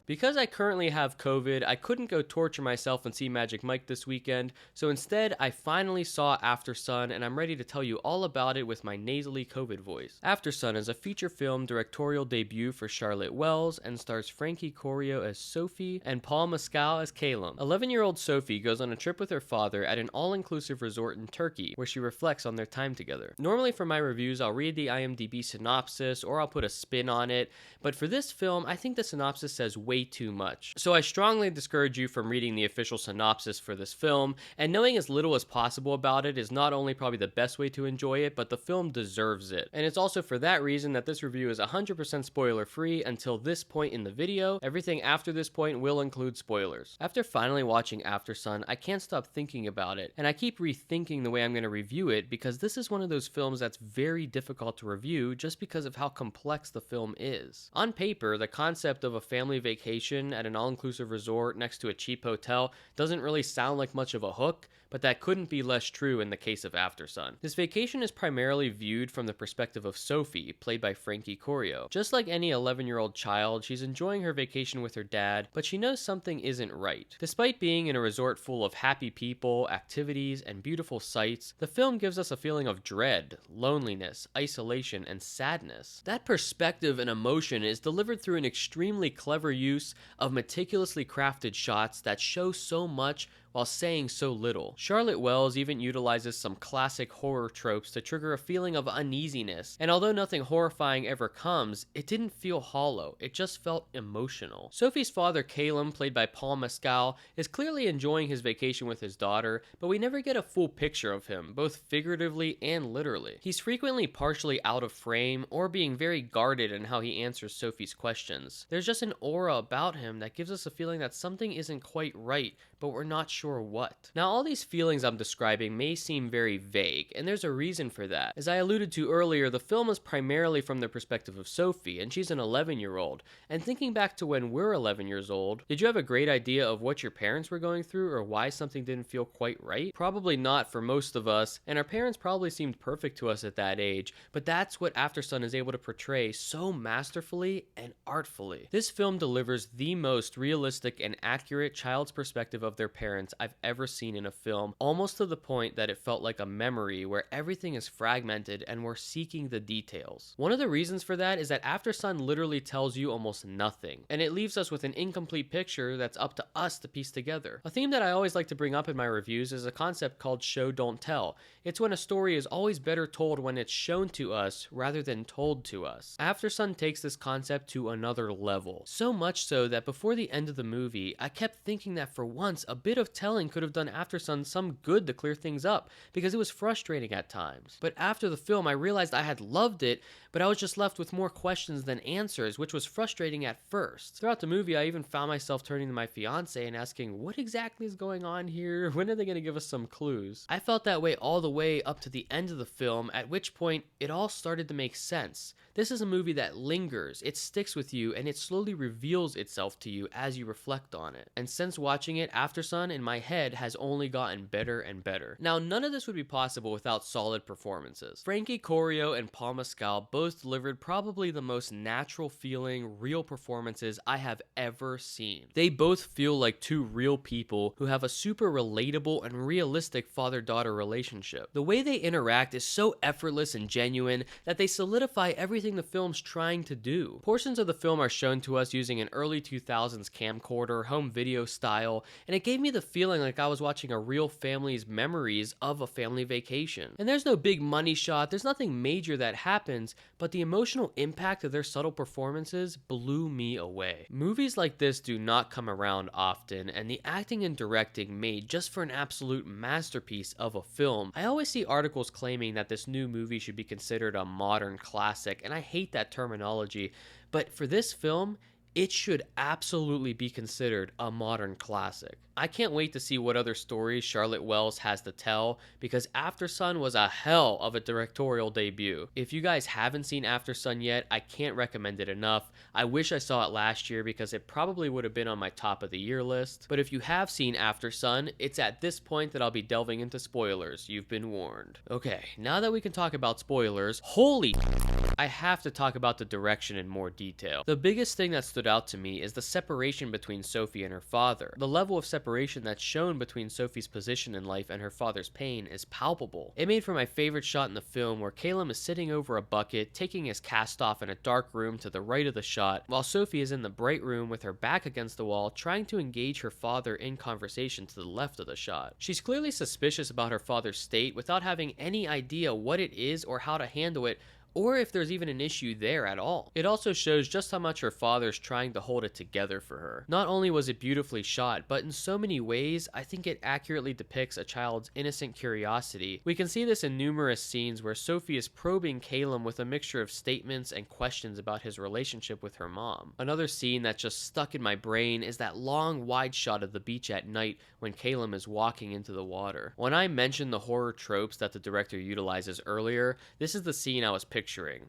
Because I currently have COVID, I couldn't go torture myself and see Magic Mike this weekend, so instead I finally saw Aftersun, and I'm ready to tell you all about it with my nasally COVID voice. Aftersun is a feature film directorial debut for Charlotte Wells and stars Frankie Corio as Sophie and Paul Mescal as Calum. 11-year-old Sophie goes on a trip with her father at an all-inclusive resort in Turkey, where she reflects on their time together. Normally for my reviews, I'll read the IMDb synopsis or I'll put a spin on it, but for this film, I think the synopsis says way too much. So I strongly discourage you from reading the official synopsis for this film, and knowing as little as possible about it is not only probably the best way to enjoy it, but the film deserves it. And it's also for that reason that this review is 100% spoiler free until this point in the video. Everything after this point will include spoilers. After finally watching Aftersun, I can't stop thinking about it, and I keep rethinking the way I'm going to review it because this is one of those films that's very difficult to review just because of how complex the film is. On paper, the concept of a family vacation at an all-inclusive resort next to a cheap hotel doesn't really sound like much of a hook, but that couldn't be less true in the case of Aftersun. This vacation is primarily viewed from the perspective of Sophie, played by Frankie Corio. Just like any 11-year-old child, she's enjoying her vacation with her dad, but she knows something isn't right. Despite being in a resort full of happy people, activities, and beautiful sights, the film gives us a feeling of dread, loneliness, isolation, and sadness. That perspective and emotion is delivered through an extremely clever use of meticulously crafted shots that show so much while saying so little. Charlotte Wells even utilizes some classic horror tropes to trigger a feeling of uneasiness, and although nothing horrifying ever comes, it didn't feel hollow, it just felt emotional. Sophie's father, Calum, played by Paul Mescal, is clearly enjoying his vacation with his daughter, but we never get a full picture of him, both figuratively and literally. He's frequently partially out of frame, or being very guarded in how he answers Sophie's questions. There's just an aura about him that gives us a feeling that something isn't quite right, but we're not sure what. Now, all these feelings I'm describing may seem very vague, and there's a reason for that. As I alluded to earlier, the film is primarily from the perspective of Sophie, and she's an 11-year-old. And thinking back to when we're 11 years old, did you have a great idea of what your parents were going through or why something didn't feel quite right? Probably not for most of us, and our parents probably seemed perfect to us at that age, but that's what Aftersun is able to portray so masterfully and artfully. This film delivers the most realistic and accurate child's perspective of their parents I've ever seen in a film, almost to the point that it felt like a memory where everything is fragmented and we're seeking the details. One of the reasons for that is that Aftersun literally tells you almost nothing, and it leaves us with an incomplete picture that's up to us to piece together. A theme that I always like to bring up in my reviews is a concept called show don't tell. It's when a story is always better told when it's shown to us rather than told to us. Aftersun takes this concept to another level, so much so that before the end of the movie, I kept thinking that for once a bit of telling could have done Aftersun some good to clear things up, because it was frustrating at times. But after the film, I realized I had loved it, but I was just left with more questions than answers, which was frustrating at first. Throughout the movie, I even found myself turning to my fiance and asking, what exactly is going on here? When are they going to give us some clues? I felt that way all the way up to the end of the film, at which point it all started to make sense. This is a movie that lingers, it sticks with you, and it slowly reveals itself to you as you reflect on it. And since watching it, Aftersun in my head has only gotten better and better. Now, none of this would be possible without solid performances. Frankie Corio and Paul Mescal both delivered probably the most natural feeling, real performances I have ever seen. They both feel like two real people who have a super relatable and realistic father-daughter relationship. The way they interact is so effortless and genuine that they solidify everything the film's trying to do. Portions of the film are shown to us using an early 2000s camcorder, home video style, and it gave me the feeling like I was watching a real family's memories of a family vacation. And there's no big money shot, there's nothing major that happens, but the emotional impact of their subtle performances blew me away. Movies like this do not come around often, and the acting and directing made just for an absolute masterpiece of a film. I always see articles claiming that this new movie should be considered a modern classic, and I hate that terminology, but for this film, it should absolutely be considered a modern classic. I can't wait to see what other stories Charlotte Wells has to tell, because Aftersun was a hell of a directorial debut. If you guys haven't seen Aftersun yet, I can't recommend it enough. I wish I saw it last year because it probably would have been on my top of the year list. But if you have seen Aftersun, it's at this point that I'll be delving into spoilers. You've been warned. Okay, now that we can talk about spoilers, holy I have to talk about the direction in more detail. The biggest thing that stood out to me is the separation between Sophie and her father. The level of separation that's shown between Sophie's position in life and her father's pain is palpable. It made for my favorite shot in the film, where Calum is sitting over a bucket, taking his cast off in a dark room to the right of the shot, while Sophie is in the bright room with her back against the wall, trying to engage her father in conversation to the left of the shot. She's clearly suspicious about her father's state without having any idea what it is or how to handle it, or if there's even an issue there at all. It also shows just how much her father's trying to hold it together for her. Not only was it beautifully shot, but in so many ways, I think it accurately depicts a child's innocent curiosity. We can see this in numerous scenes where Sophie is probing Calum with a mixture of statements and questions about his relationship with her mom. Another scene that just stuck in my brain is that long wide shot of the beach at night when Calum is walking into the water. When I mentioned the horror tropes that the director utilizes earlier, this is the scene I was picturing.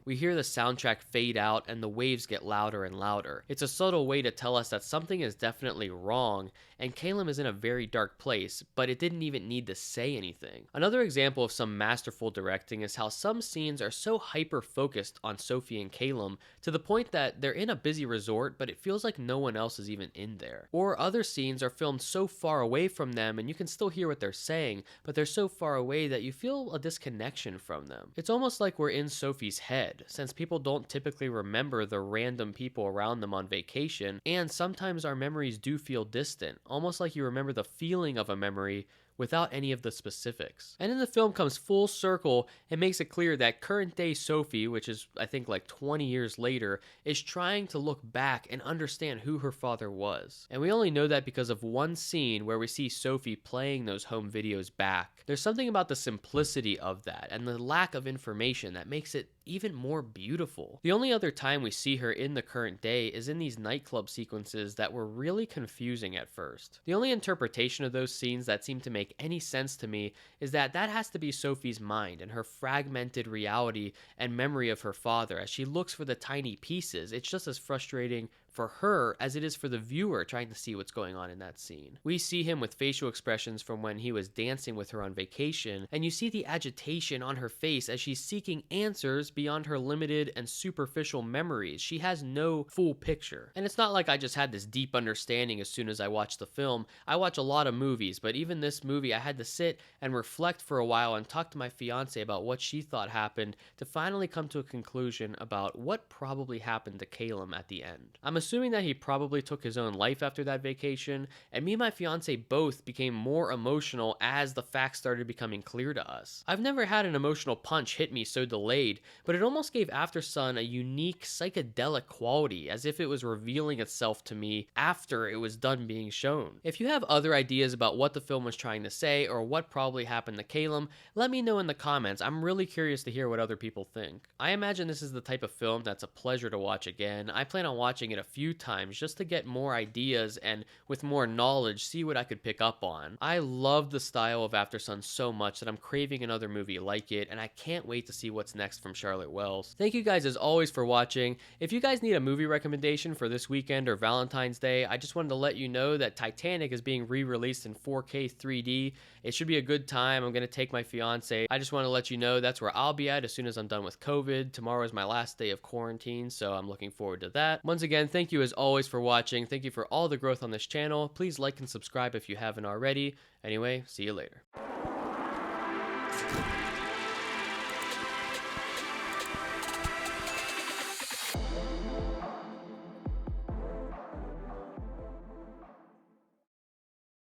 We hear the soundtrack fade out and the waves get louder and louder. It's a subtle way to tell us that something is definitely wrong, and Calum is in a very dark place, but it didn't even need to say anything. Another example of some masterful directing is how some scenes are so hyper-focused on Sophie and Calum to the point that they're in a busy resort, but it feels like no one else is even in there. Or other scenes are filmed so far away from them and you can still hear what they're saying, but they're so far away that you feel a disconnection from them. It's almost like we're in Sophie's head, since people don't typically remember the random people around them on vacation, and sometimes our memories do feel distant, almost like you remember the feeling of a memory without any of the specifics. And then the film comes full circle and makes it clear that current day Sophie, which is I think like 20 years later, is trying to look back and understand who her father was. And we only know that because of one scene where we see Sophie playing those home videos back. There's something about the simplicity of that and the lack of information that makes it even more beautiful. The only other time we see her in the current day is in these nightclub sequences that were really confusing at first. The only interpretation of those scenes that seemed to make any sense to me is that that has to be Sophie's mind and her fragmented reality and memory of her father as she looks for the tiny pieces. It's just as frustrating for her as it is for the viewer trying to see what's going on in that scene. We see him with facial expressions from when he was dancing with her on vacation, and you see the agitation on her face as she's seeking answers beyond her limited and superficial memories. She has no full picture. And it's not like I just had this deep understanding as soon as I watched the film. I watch a lot of movies, but even this movie I had to sit and reflect for a while and talk to my fiance about what she thought happened to finally come to a conclusion about what probably happened to Calum at the end. I'm assuming that he probably took his own life after that vacation, and me and my fiance both became more emotional as the facts started becoming clear to us. I've never had an emotional punch hit me so delayed, but it almost gave Aftersun a unique psychedelic quality, as if it was revealing itself to me after it was done being shown. If you have other ideas about what the film was trying to say or what probably happened to Calum, let me know in the comments. I'm really curious to hear what other people think. I imagine this is the type of film that's a pleasure to watch again. I plan on watching it a few times just to get more ideas and with more knowledge see what I could pick up on. I love the style of Aftersun so much that I'm craving another movie like it, and I can't wait to see what's next from Charlotte Wells. Thank you guys as always for watching. If you guys need a movie recommendation for this weekend or Valentine's Day, I just wanted to let you know that Titanic is being re-released in 4K 3D. It should be a good time. I'm going to take my fiance. I just want to let you know that's where I'll be at as soon as I'm done with COVID. Tomorrow is my last day of quarantine, so I'm looking forward to that. Once again, thank you as always for watching. Thank you for all the growth on this channel. Please like and subscribe if you haven't already. Anyway, see you later.